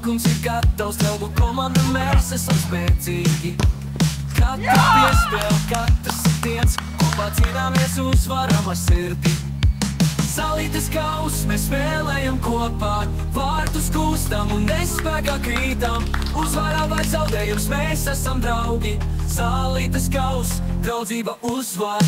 laukums ir gatavs, draugu komanda mēs esam spēcīgi. Katra piespēle, katrs sitiens, kopā cīnāmies, uzvaram ar sirdi. Salītes kaus, mēs spēlējam kopā, vārtus kūstam un nespēkā krītam. Uzvarā vai zaudējums, mēs esam draugi. Salītes kaus, draudzība uzvar.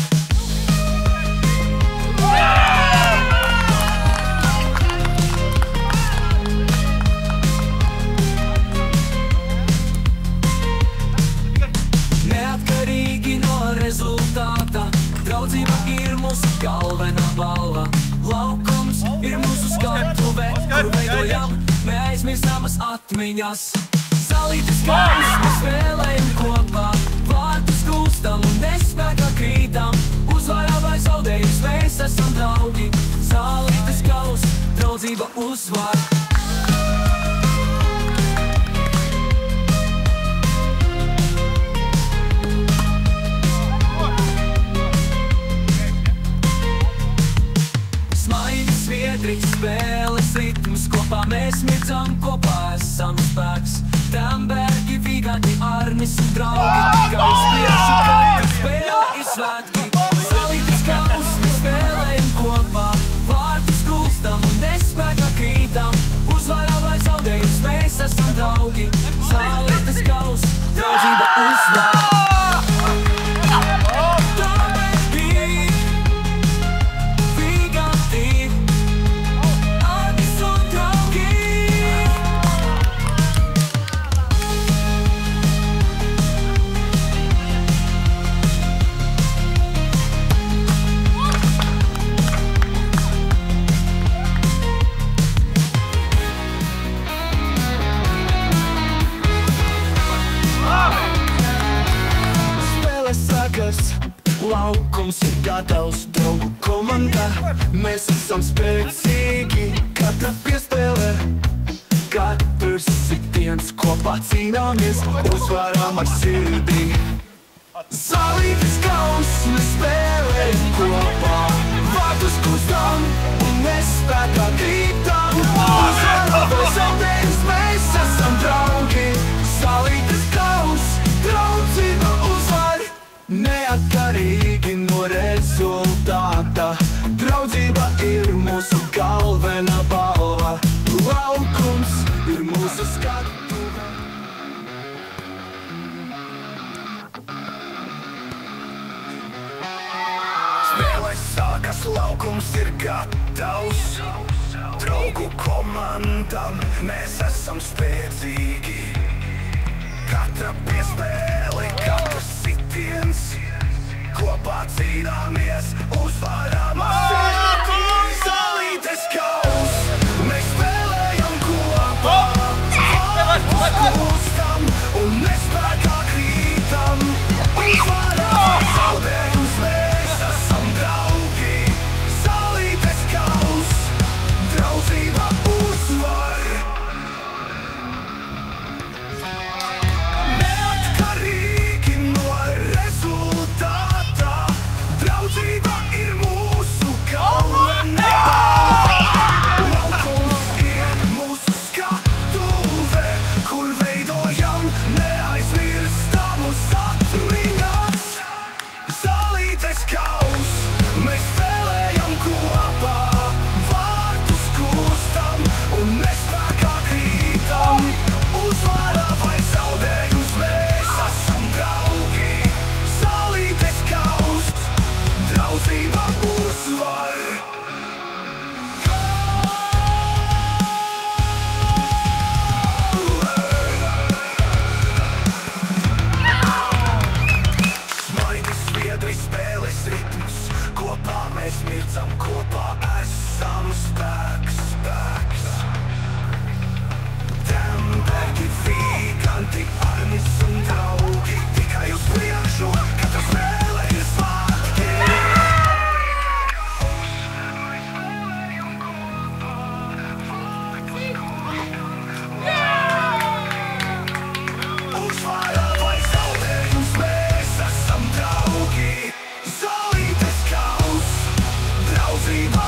Neatkarīgi no rezultāta, draudzība ir mūsu galvenā balva. Laukums ir mūsu skatuve, kur veidojam neaizmirstamas atmiņas. Salītes kaus, mēs spēlējam kopā, vārtus kūstam un nespēkā krītam. Uzvarā vai zaudējums, mēs esam draugi. Salītes kaus, draudzība uzvar. Spēles ritmus, kopā mēs mirdzam, kopā esam spēks. Tambergi, Viganti, Arnis un draugi, tikai uz priekšu, katra spēle ir svētki. Salītes kaus, mēs spēlējam kopā, vārtus kūstam un nespēkā krītam. Uzvarā vai zaudējums, mēs esam draugi. Salītes kaus, draudzība uzvar. Laukums ir gatavs, draugu komanda, mēs esam spēcīgi. Katra piespēle, katrs sitiens, kopā cīnāmies, uzvaram ar sirdi. Salītes kaus, mēs spēlējam kopā, vārtus kūstam un nespēkā krītam. Uzvarā vai zaudējums, mēs esam draugi. Salītes kaus, draudzība uzvar. Neatkarīgi no rezultāta, draudzība ir mūsu galvenā balva. Laukums ir mūsu skatuve. Spēlēs sākas, laukums ir gatavs. Draugu komandam mēs esam spēcīgi. Katra piespēle, katrs sitiens, kopā cīnāmies, uzvaram ar sirdi. Salītes kaus, mēs spēlējam kopā, vārtus kūstam un nespēkā krītam. Uzvarā vai zaudējums, mēs esam draugi. Salītes kaus, draudzība uzvar. Draudzība ir mūsu galvenā balva. Laukums ir mūsu skatuve, kur veidojam neaizmirstamas atmiņas. Salītes kaus, mēs spēlējam kopā, vārtus kūstam un nespēkā krītam. Uzvarā vai zaudējums, mēs esam draugi. Salītes kaus, draudzība uzvar. Smaidi sviedri, spēles ritmus, kopā mēs mirdzam, kopā esam spēks. Tambergi, Viganti, Arnis un draugi, tikai uz priekšu, katra spēle ir svētki. Uzvarā vai zaudējums, mēs esam draugi. Salītes kaus, draudzība